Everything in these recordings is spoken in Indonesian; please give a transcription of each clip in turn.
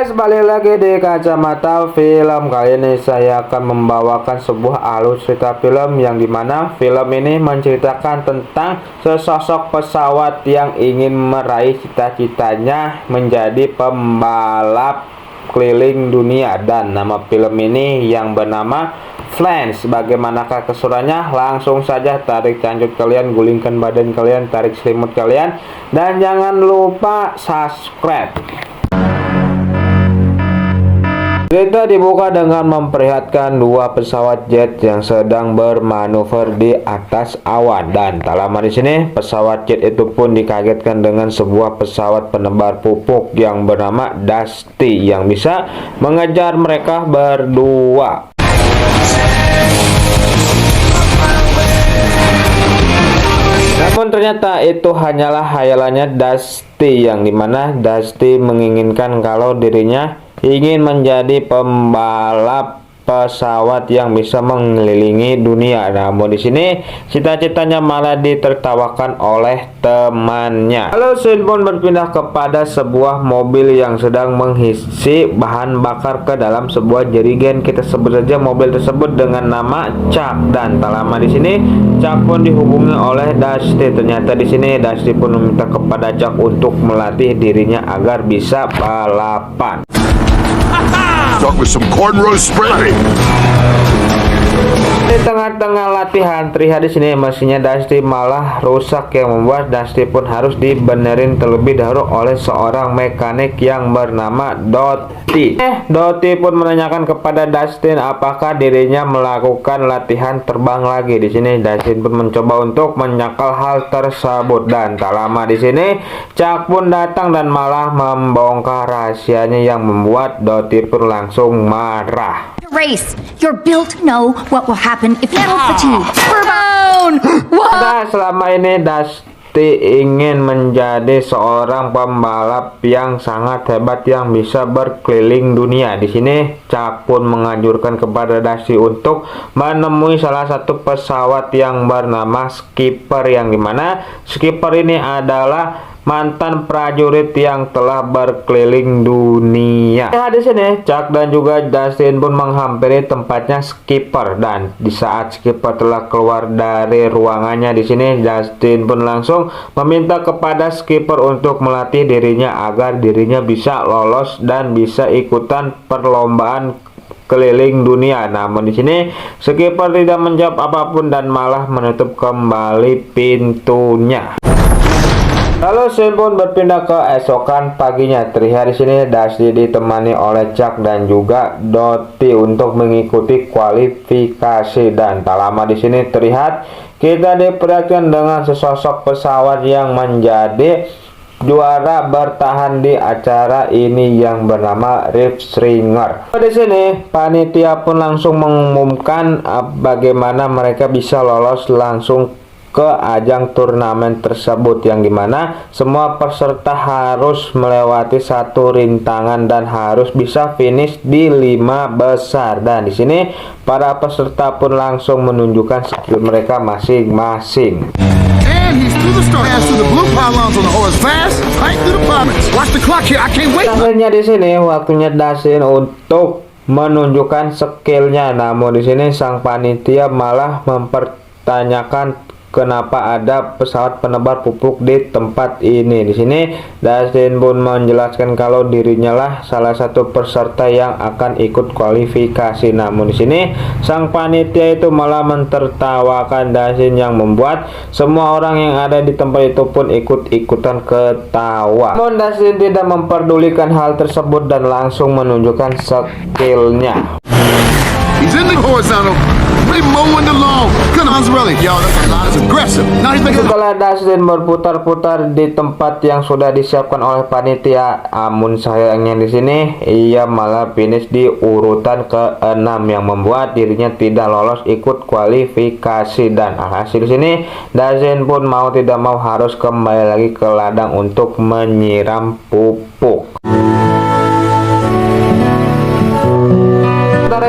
guys, balik lagi di Kacamata Film. Kali ini saya akan membawakan sebuah alur cerita film yang dimana film ini menceritakan tentang sesosok pesawat yang ingin meraih cita-citanya menjadi pembalap keliling dunia. Dan nama film ini yang bernama Flash. Bagaimanakah keseruannya? Langsung saja tarik cangcut kalian, gulingkan badan kalian, tarik selimut kalian, dan jangan lupa subscribe. Cerita dibuka dengan memperlihatkan dua pesawat jet yang sedang bermanuver di atas awan, dan tak lama di sini pesawat jet itu pun dikagetkan dengan sebuah pesawat penebar pupuk yang bernama Dusty yang bisa mengejar mereka berdua. Namun ternyata itu hanyalah hayalannya Dusty, yang dimana Dusty menginginkan kalau dirinya ingin menjadi pembalap pesawat yang bisa mengelilingi dunia. Namun di sini cita-citanya malah ditertawakan oleh temannya. Lalu scene pun berpindah kepada sebuah mobil yang sedang mengisi bahan bakar ke dalam sebuah jerigen. Kita sebut saja mobil tersebut dengan nama Chuck. Dan tak lama di sini Chuck pun dihubungi oleh Dusty. Ternyata di sini Dusty pun meminta kepada Chuck untuk melatih dirinya agar bisa balapan. Start with some cornrow spray. Di tengah-tengah latihan, terlihat di sini mesinnya Dusty malah rusak yang membuat Dusty pun harus dibenerin terlebih dahulu oleh seorang mekanik yang bernama Dottie. Dottie pun menanyakan kepada Dustin apakah dirinya melakukan latihan terbang lagi. Di sini Dustin pun mencoba untuk menyangkal hal tersebut, dan tak lama di sini Chuck pun datang dan malah membongkar rahasianya yang membuat Dottie pun langsung marah. Race. You're built to know what will happen if you feel fatigue. Burn! Nah, selama ini Dusty ingin menjadi seorang pembalap yang sangat hebat yang bisa berkeliling dunia. Di sini Chuck pun menganjurkan kepada Dusty untuk menemui salah satu pesawat yang bernama Skipper, yang dimana Skipper ini adalah mantan prajurit yang telah berkeliling dunia. Nah, di sini Chuck dan juga Dustin pun menghampiri tempatnya Skipper, dan di saat Skipper telah keluar dari ruangannya, di sini Dustin pun langsung meminta kepada Skipper untuk melatih dirinya agar dirinya bisa lolos dan bisa ikutan perlombaan keliling dunia. Namun di sini Skipper tidak menjawab apapun dan malah menutup kembali pintunya. Lalu scene pun berpindah ke esokan paginya. Terlihat di sini Dusty ditemani oleh Chuck dan juga Dottie untuk mengikuti kualifikasi, dan tak lama di sini terlihat kita diperlihatkan dengan sesosok pesawat yang menjadi juara bertahan di acara ini yang bernama Rip Stringer. Di sini panitia pun langsung mengumumkan bagaimana mereka bisa lolos langsung ke ajang turnamen tersebut, yang dimana semua peserta harus melewati satu rintangan dan harus bisa finish di 5 besar. Dan di sini para peserta pun langsung menunjukkan skill mereka masing-masing. Akhirnya di sini waktunya Dustin untuk menunjukkan skillnya. Namun di sini sang panitia malah mempertanyakan kenapa ada pesawat penebar pupuk di tempat ini. Di sini Dustin pun menjelaskan kalau dirinya lah salah satu peserta yang akan ikut kualifikasi. Namun di sini sang panitia itu malah mentertawakan Dustin yang membuat semua orang yang ada di tempat itu pun ikut-ikutan ketawa. Namun Dustin tidak memperdulikan hal tersebut dan langsung menunjukkan skillnya. He's in the horizontal. Setelah Dustin berputar-putar di tempat yang sudah disiapkan oleh panitia, namun sayangnya di sini ia malah finish di urutan ke-6 yang membuat dirinya tidak lolos ikut kualifikasi. Dan alhasil di sini Dustin pun mau tidak mau harus kembali lagi ke ladang untuk menyiram pupuk.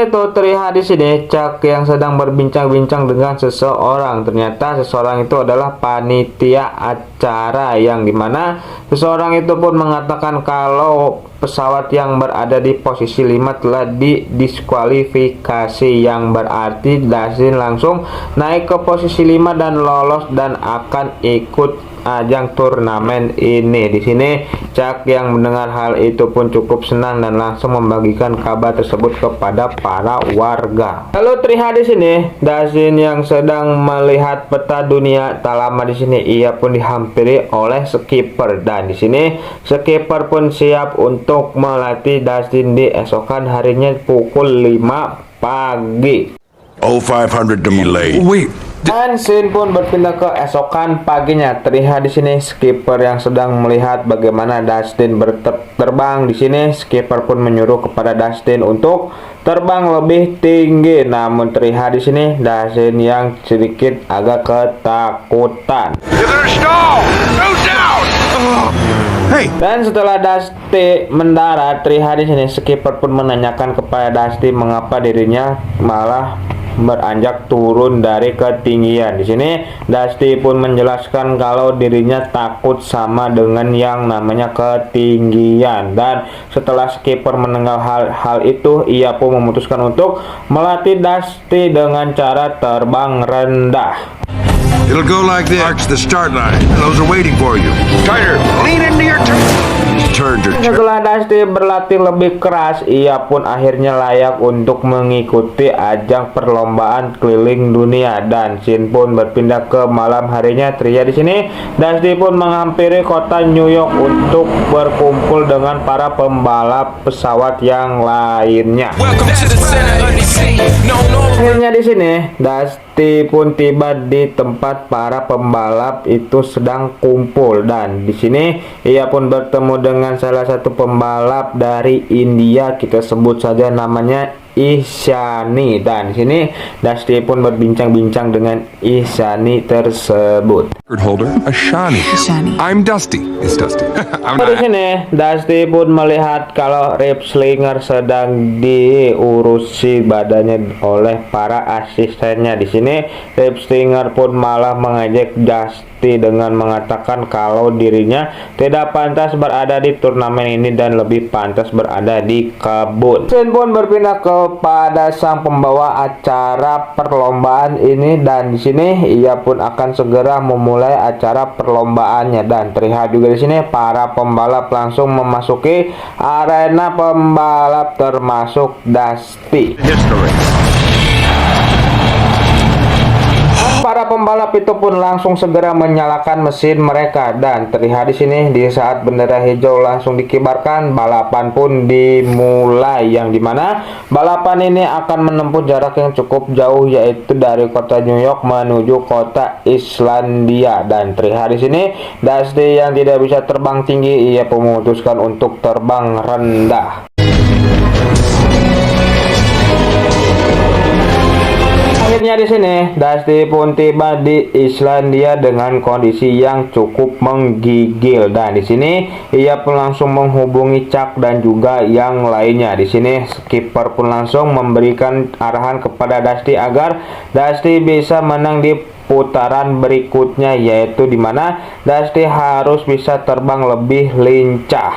itu terlihat di sini Chuck yang sedang berbincang-bincang dengan seseorang. Ternyata seseorang itu adalah panitia acara, yang dimana seseorang itu pun mengatakan kalau pesawat yang berada di posisi 5 telah didiskualifikasi, yang berarti Dustin langsung naik ke posisi 5 dan lolos dan akan ikut ajang turnamen ini. Di sini Chuck yang mendengar hal itu pun cukup senang dan langsung membagikan kabar tersebut kepada para warga. Lalu terlihat di sini Dustin yang sedang melihat peta dunia. Tak lama di sini ia pun dihampiri oleh skipper, dan di sini skipper pun siap untuk melatih Dustin di esokan harinya pukul 5 pagi. 0500 delay. Wait, Dan scene pun berpindah ke esokan paginya. Terlihat di sini skipper yang sedang melihat bagaimana Dustin terbang. Di sini skipper pun menyuruh kepada Dustin untuk terbang lebih tinggi. Namun terlihat di sini Dustin yang sedikit agak ketakutan. hey, Dan setelah Dusty mendarat, terlihat di sini skipper pun menanyakan kepada Dusty mengapa dirinya malah beranjak turun dari ketinggian. Di sini Dusty pun menjelaskan kalau dirinya takut sama dengan yang namanya ketinggian. Dan setelah skipper mendengar hal itu, ia pun memutuskan untuk melatih Dusty dengan cara terbang rendah. it'll go like this. March the start line. Those are waiting for you. Tighter. Lean into your Turn to Setelah Dusty berlatih lebih keras, ia pun akhirnya layak untuk mengikuti ajang perlombaan keliling dunia. Dan scene pun berpindah ke malam harinya. Terlihat di sini Dusty pun menghampiri kota New York untuk berkumpul dengan para pembalap pesawat yang lainnya. Akhirnya di sini Dusty pun tiba di tempat para pembalap itu sedang kumpul, dan di sini ia pun bertemu dengan salah satu pembalap dari India, kita sebut saja namanya Ishani. Dan di sini Dusty pun berbincang-bincang dengan Ishani tersebut. record holder, Ashani. I'm Dusty. It's Dusty. I'm Di not. sini Dusty pun melihat kalau Rip Slinger sedang diurusi badannya oleh para asistennya. Di sini Rip Slinger pun malah mengejek Dusty dengan mengatakan kalau dirinya tidak pantas berada di turnamen ini dan lebih pantas berada di kebun. Scene pun berpindah kepada sang pembawa acara perlombaan ini, dan di sini ia pun akan segera memulai acara perlombaannya. Dan terlihat juga di sini para pembalap langsung memasuki arena pembalap termasuk Dusty. history. Para pembalap itu pun langsung segera menyalakan mesin mereka, dan terlihat di sini di saat bendera hijau langsung dikibarkan, balapan pun dimulai, yang dimana balapan ini akan menempuh jarak yang cukup jauh, yaitu dari kota New York menuju kota Islandia. Dan terlihat di sini Dusty yang tidak bisa terbang tinggi, ia pun memutuskan untuk terbang rendah. Akhirnya di sini Dusty pun tiba di Islandia dengan kondisi yang cukup menggigil, dan di sini ia pun langsung menghubungi Chuck dan juga yang lainnya. Di sini skipper pun langsung memberikan arahan kepada Dusty agar Dusty bisa menang di putaran berikutnya, yaitu dimana Dusty harus bisa terbang lebih lincah.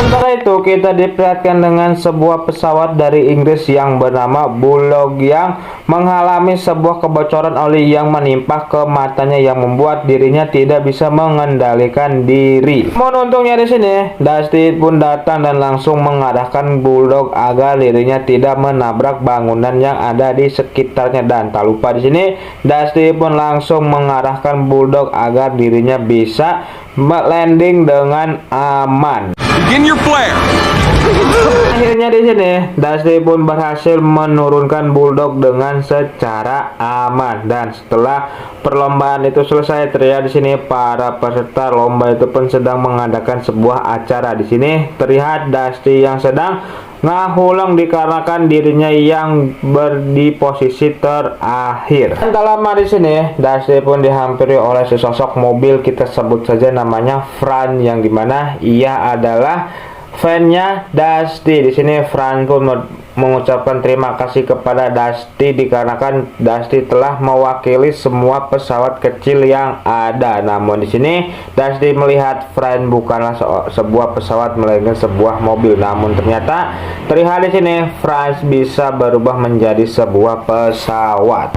Sementara itu kita diperlihatkan dengan sebuah pesawat dari Inggris yang bernama Bulldog yang mengalami sebuah kebocoran oli yang menimpa ke matanya yang membuat dirinya tidak bisa mengendalikan diri. Namun untungnya di sini Dusty pun datang dan langsung mengarahkan Bulldog agar dirinya tidak menabrak bangunan yang ada di sekitarnya. Dan tak lupa di sini Dusty pun langsung mengarahkan Bulldog agar dirinya bisa landing dengan aman. Begin your flare. Akhirnya di sini Dusty pun berhasil menurunkan Bulldog dengan secara aman, dan setelah perlombaan itu selesai, terlihat di sini para peserta lomba itu pun sedang mengadakan sebuah acara. Di sini terlihat Dusty yang sedang ngahulang dikarenakan dirinya yang di posisi terakhir. Dan tak lama di sini Dusty pun dihampiri oleh sesosok mobil, kita sebut saja namanya Fran, yang dimana ia adalah fansnya Dusty. Di sini Franz pun mengucapkan terima kasih kepada Dusty dikarenakan Dusty telah mewakili semua pesawat kecil yang ada. Namun di sini Dusty melihat Franz bukanlah sebuah pesawat melainkan sebuah mobil. Namun ternyata terlihat di sini Franz bisa berubah menjadi sebuah pesawat.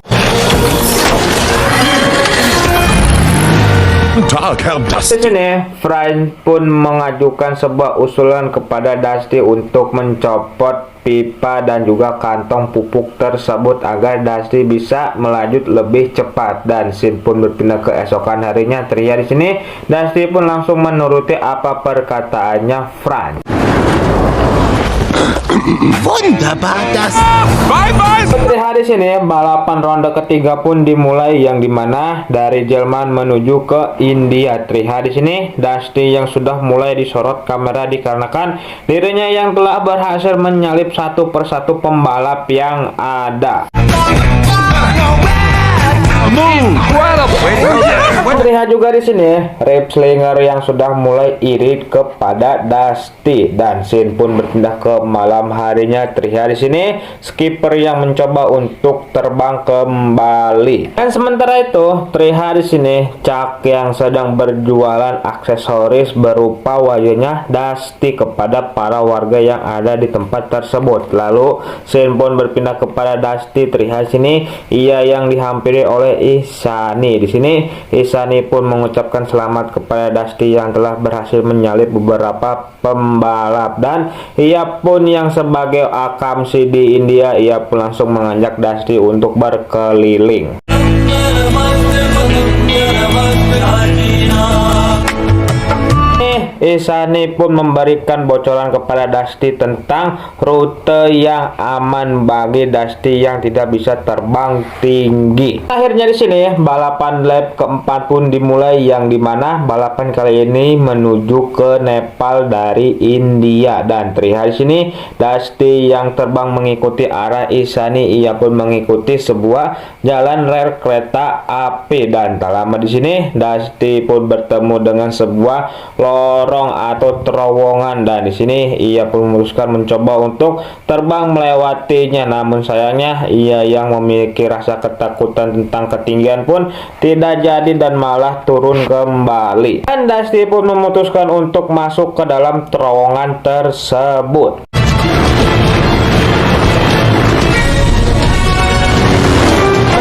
Di sini, Franz pun mengajukan sebuah usulan kepada Dusty untuk mencopot pipa dan juga kantong pupuk tersebut agar Dusty bisa melaju lebih cepat. Dan scene pun berpindah ke esokan harinya. Terlihat di sini, Dusty pun langsung menuruti apa perkataannya Franz. Wunderbar, das. Terlihat di sini balapan ronde ketiga pun dimulai, yang dimana dari Jerman menuju ke India. Terlihat di sini Dusty yang sudah mulai disorot kamera dikarenakan dirinya yang telah berhasil menyalip satu persatu pembalap yang ada. Terlihat juga di sini Rip Slinger yang sudah mulai irit kepada Dusty, dan scene pun berpindah ke malam harinya. Terlihat di sini skipper yang mencoba untuk terbang kembali. Dan sementara itu terlihat di sini Chuck yang sedang berjualan aksesoris berupa wajahnya Dusty kepada para warga yang ada di tempat tersebut. Lalu scene pun berpindah kepada Dusty. Terlihat di sini ia yang dihampiri oleh Isani. Di sini Isani pun mengucapkan selamat kepada Dusty yang telah berhasil menyalip beberapa pembalap, dan ia pun yang sebagai akamsi di India, ia pun langsung mengajak Dusty untuk berkeliling. Isani pun memberikan bocoran kepada Dusty tentang rute yang aman bagi Dusty yang tidak bisa terbang tinggi. Akhirnya di sini balapan lap keempat pun dimulai, yang dimana balapan kali ini menuju ke Nepal dari India. Dan terlihat di sini Dusty yang terbang mengikuti arah Isani, ia pun mengikuti sebuah jalan rel kereta api. Dan tak lama di sini Dusty pun bertemu dengan sebuah lorong atau terowongan, dan di sini ia pun memutuskan mencoba untuk terbang melewatinya. Namun sayangnya ia yang memiliki rasa ketakutan tentang ketinggian pun tidak jadi dan malah turun kembali. Dan Dusty pun memutuskan untuk masuk ke dalam terowongan tersebut.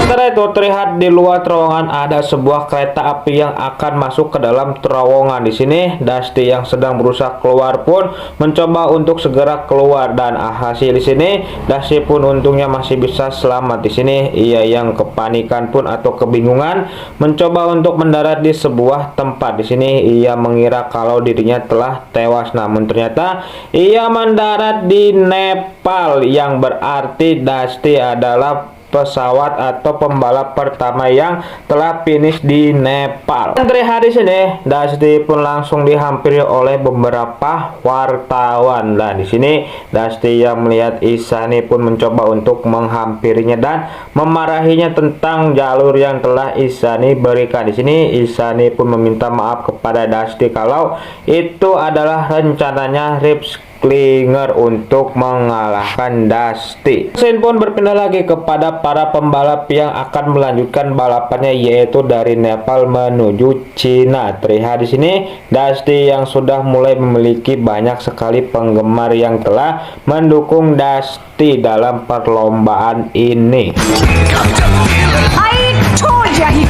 Sementara itu terlihat di luar terowongan ada sebuah kereta api yang akan masuk ke dalam terowongan. Di sini Dusty yang sedang berusaha keluar pun mencoba untuk segera keluar, dan hasil di sini Dusty pun untungnya masih bisa selamat. Di sini ia yang kepanikan pun atau kebingungan mencoba untuk mendarat di sebuah tempat. Di sini ia mengira kalau dirinya telah tewas, namun ternyata ia mendarat di Nepal, yang berarti Dusty adalah pesawat atau pembalap pertama yang telah finish di Nepal. Dan terlihat di sini Dusty pun langsung dihampiri oleh beberapa wartawan, dan di sini Dusty yang melihat Isani pun mencoba untuk menghampirinya dan memarahinya tentang jalur yang telah Isani berikan. Di sini Isani pun meminta maaf kepada Dusty kalau itu adalah rencananya Rip Slinger untuk mengalahkan Dusty. Scene pun berpindah lagi kepada para pembalap yang akan melanjutkan balapannya, yaitu dari Nepal menuju Cina. Terlihat di sini Dusty yang sudah mulai memiliki banyak sekali penggemar yang telah mendukung Dusty dalam perlombaan ini. I told ya he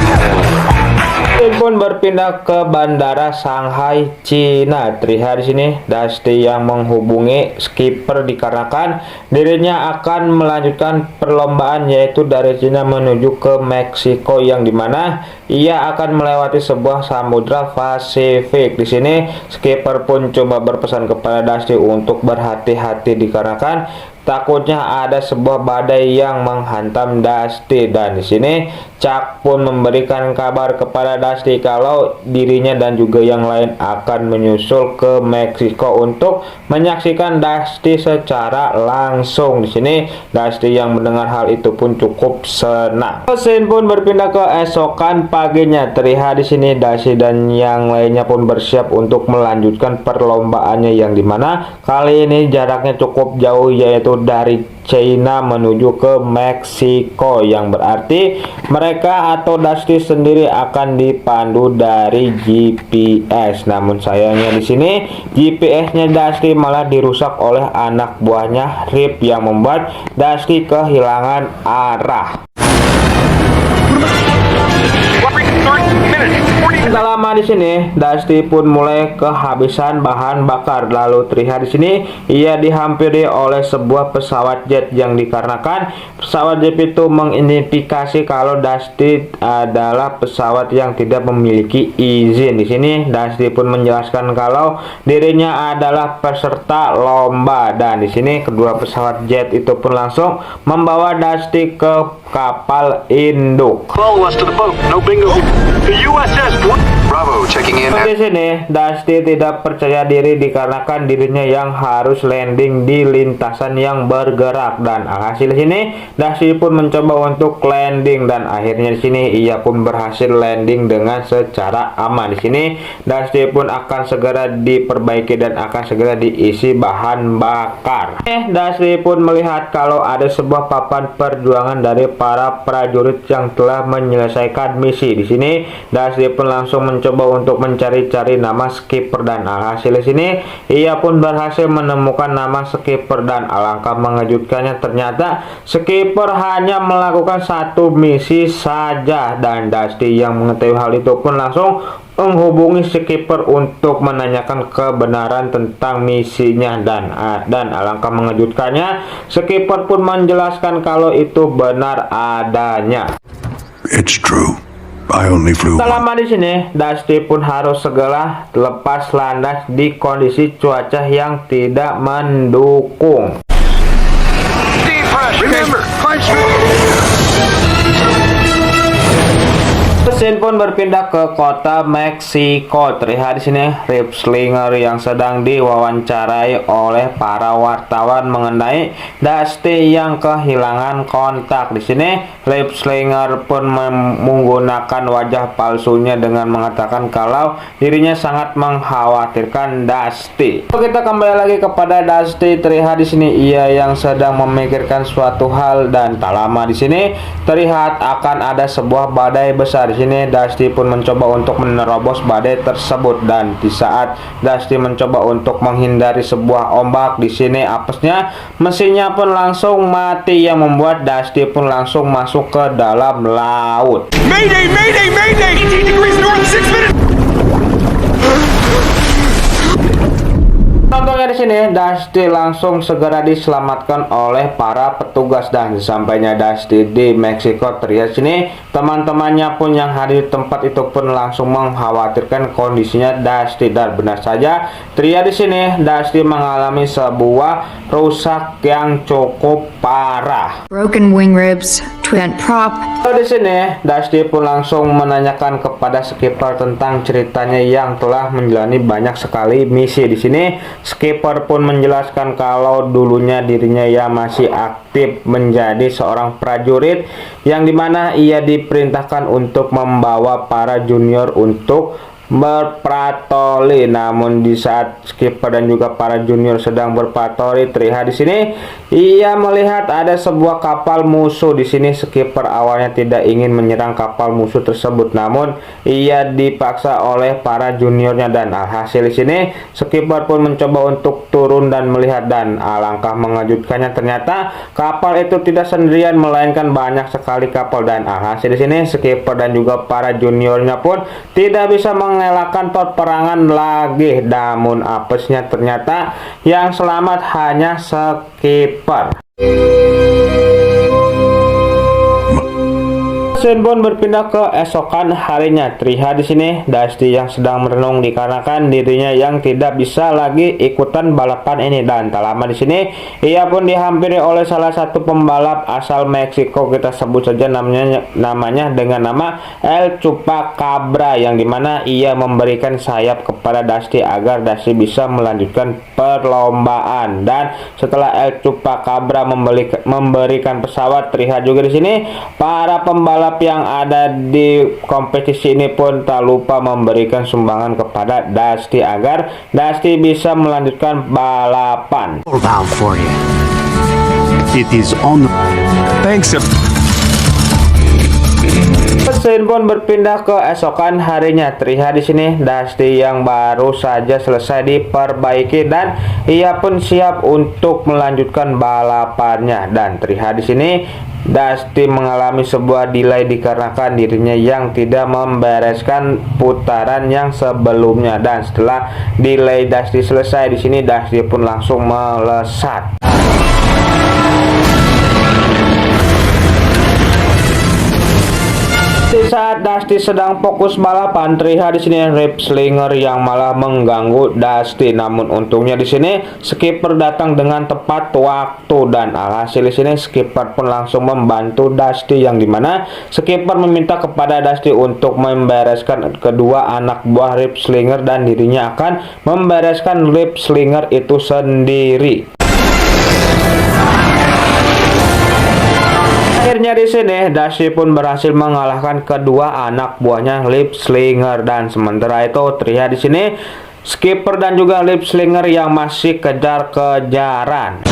pun berpindah ke bandara Shanghai, Cina. Terlihat di sini Dusty yang menghubungi skipper dikarenakan dirinya akan melanjutkan perlombaan, yaitu dari Cina menuju ke Meksiko, yang dimana ia akan melewati sebuah samudra Pasifik. Di sini skipper pun coba berpesan kepada Dusty untuk berhati-hati dikarenakan takutnya ada sebuah badai yang menghantam Dusty, dan di sini Chuck pun memberikan kabar kepada Dusty kalau dirinya dan juga yang lain akan menyusul ke Meksiko untuk menyaksikan Dusty secara langsung. Di sini Dusty yang mendengar hal itu pun cukup senang. Scene pun berpindah ke esokan paginya. Terlihat di sini Dusty dan yang lainnya pun bersiap untuk melanjutkan perlombaannya, yang dimana kali ini jaraknya cukup jauh, yaitu dari China menuju ke Meksiko, yang berarti mereka atau Dusty sendiri akan dipandu dari GPS. Namun sayangnya di sini GPS-nya Dusty malah dirusak oleh anak buahnya Rip, yang membuat Dusty kehilangan arah. Tak lama di sini, Dusty pun mulai kehabisan bahan bakar. Lalu terlihat di sini ia dihampiri oleh sebuah pesawat jet, yang dikarenakan pesawat jet itu mengidentifikasi kalau Dusty adalah pesawat yang tidak memiliki izin. Di sini Dusty pun menjelaskan kalau dirinya adalah peserta lomba, dan di sini kedua pesawat jet itu pun langsung membawa Dusty ke kapal induk. Follow us to the boat. No bingo. The USS Bravo checking in. Di sini Dusty tidak percaya diri dikarenakan dirinya yang harus landing di lintasan yang bergerak, dan hasil sini Dusty pun mencoba untuk landing, dan akhirnya di sini ia pun berhasil landing dengan secara aman. Di sini Dusty pun akan segera diperbaiki dan akan segera diisi bahan bakar. Dusty pun melihat kalau ada sebuah papan perjuangan dari para prajurit yang telah menyelesaikan misi. Di sini Dusty pun langsung mencoba untuk mencari-cari nama skipper, dan hasil sini ia pun berhasil menemukan nama skipper, dan alangkah mengejutkannya ternyata skipper hanya melakukan satu misi saja, dan Dusty yang mengetahui hal itu pun langsung menghubungi skipper untuk menanyakan kebenaran tentang misinya, dan alangkah mengejutkannya skipper pun menjelaskan kalau itu benar adanya. It's true. I only flew Tak lama di sini, Dusty pun harus segera lepas landas di kondisi cuaca yang tidak mendukung. Remember, punch me. Scene pun berpindah ke kota Meksiko. Terlihat di sini Rip Slinger yang sedang diwawancarai oleh para wartawan mengenai Dusty yang kehilangan kontak. Di sini Rip Slinger pun menggunakan wajah palsunya dengan mengatakan kalau dirinya sangat mengkhawatirkan Dusty. Kita kembali lagi kepada Dusty. Terlihat di sini ia yang sedang memikirkan suatu hal, dan tak lama di sini terlihat akan ada sebuah badai besar. Di sini Dusty pun mencoba untuk menerobos badai tersebut, dan di saat Dusty mencoba untuk menghindari sebuah ombak, di sini apesnya mesinnya pun langsung mati, yang membuat Dusty pun langsung masuk ke dalam laut. Mayday! Mayday! Mayday! 18 degrees north, 6 minutes. Contohnya di sini Dusty langsung segera diselamatkan oleh para petugas, dan sesampainya Dusty di Meksiko, terlihat sini teman-temannya pun yang hadir di tempat itu pun langsung mengkhawatirkan kondisinya Dusty, dan benar saja terlihat di sini Dusty mengalami sebuah rusak yang cukup parah. Broken wing ribs, twin prop. Di sini Dusty pun langsung menanyakan kepada skipper tentang ceritanya yang telah menjalani banyak sekali misi. Di sini skipper pun menjelaskan kalau dulunya dirinya ya masih aktif menjadi seorang prajurit, yang dimana ia diperintahkan untuk membawa para junior untuk berpatroli. Namun di saat skipper dan juga para junior sedang berpatroli, terlihat di sini ia melihat ada sebuah kapal musuh. Di sini skipper awalnya tidak ingin menyerang kapal musuh tersebut, namun ia dipaksa oleh para juniornya, dan hasil di sini skipper pun mencoba untuk turun dan melihat, dan alangkah mengejutkannya ternyata kapal itu tidak sendirian melainkan banyak sekali kapal, dan hasil di sini skipper dan juga para juniornya pun tidak bisa mengelakkan peperangan lagi. Namun apesnya ternyata yang selamat hanya skipper. Scene pun berpindah ke esokan harinya. Terlihat di sini Dusty yang sedang merenung dikarenakan dirinya yang tidak bisa lagi ikutan balapan ini, dan tak lama di sini ia pun dihampiri oleh salah satu pembalap asal Meksiko. Kita sebut saja namanya dengan nama El Chupacabra, yang dimana ia memberikan sayap kepada Dusty agar Dusty bisa melanjutkan perlombaan. Dan setelah El Chupacabra memberikan pesawat, terlihat juga di sini para pembalap yang ada di kompetisi ini pun tak lupa memberikan sumbangan kepada Dusty agar Dusty bisa melanjutkan balapan. Valve for you. It is on the... Thanks, sir. Scene pun berpindah ke esokan harinya. Terlihat di sini Dusty yang baru saja selesai diperbaiki dan ia pun siap untuk melanjutkan balapannya. Dan terlihat di sini Dusty mengalami sebuah delay dikarenakan dirinya yang tidak membereskan putaran yang sebelumnya. Dan setelah delay Dusty selesai, di sini Dusty pun langsung melesat. Di saat Dusty sedang fokus balapan, terlihat di sini Rip Slinger yang malah mengganggu Dusty. Namun untungnya di sini skipper datang dengan tepat waktu, dan alhasil di sini skipper pun langsung membantu Dusty, yang dimana skipper meminta kepada Dusty untuk membereskan kedua anak buah Rip Slinger dan dirinya akan membereskan Rip Slinger itu sendiri. Akhirnya di sini Dusty pun berhasil mengalahkan kedua anak buahnya Lip Slinger, dan sementara itu terlihat di sini skipper dan juga Lip Slinger yang masih kejar-kejaran.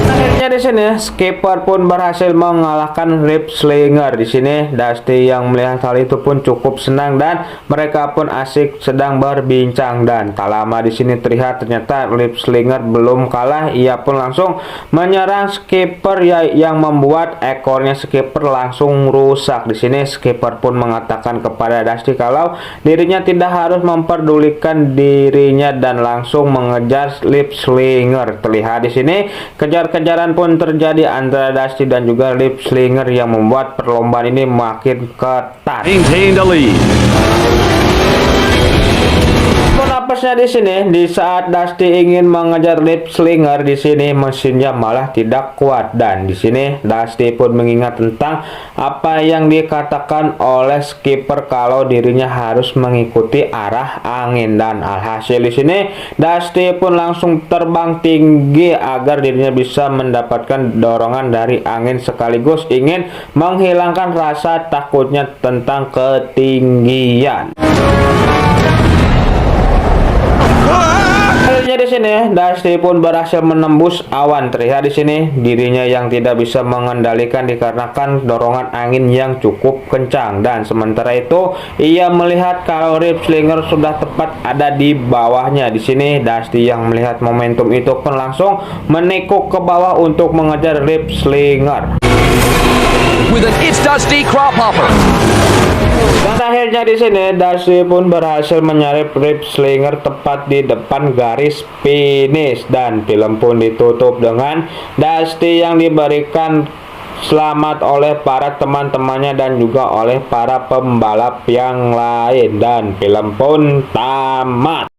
Akhirnya di sini skipper pun berhasil mengalahkan Rip Slinger. Di sini Dusty yang melihat hal itu pun cukup senang dan mereka pun asik sedang berbincang. Dan tak lama di sini terlihat ternyata Rip Slinger belum kalah. Ia pun langsung menyerang skipper yang membuat ekornya skipper langsung rusak. Di sini skipper pun mengatakan kepada Dusty kalau dirinya tidak harus memperdulikan dirinya dan langsung mengejar Rip Slinger. Terlihat di sini kejar-kejaran pun terjadi antara Dusty dan juga Lip Slinger yang membuat perlombaan ini makin ketat. Maintain the lead. Apesnya di sini, di saat Dusty ingin mengejar Lip Slinger, di sini mesinnya malah tidak kuat, dan di sini Dusty pun mengingat tentang apa yang dikatakan oleh skipper kalau dirinya harus mengikuti arah angin. Dan alhasil di sini Dusty pun langsung terbang tinggi agar dirinya bisa mendapatkan dorongan dari angin sekaligus ingin menghilangkan rasa takutnya tentang ketinggian. Akhirnya di sini Dusty pun berhasil menembus awan. Terlihat di sini dirinya yang tidak bisa mengendalikan dikarenakan dorongan angin yang cukup kencang, dan sementara itu ia melihat kalau Rip Slinger sudah tepat ada di bawahnya. Di sini Dusty yang melihat momentum itu pun langsung menikuk ke bawah untuk mengejar Rip Slinger. With an It's Dusty crop hopper. Dan akhirnya di sini Dusty pun berhasil menyalip Rip Slinger tepat di depan garis finish, dan film pun ditutup dengan Dusty yang diberikan selamat oleh para teman-temannya dan juga oleh para pembalap yang lain, dan film pun tamat.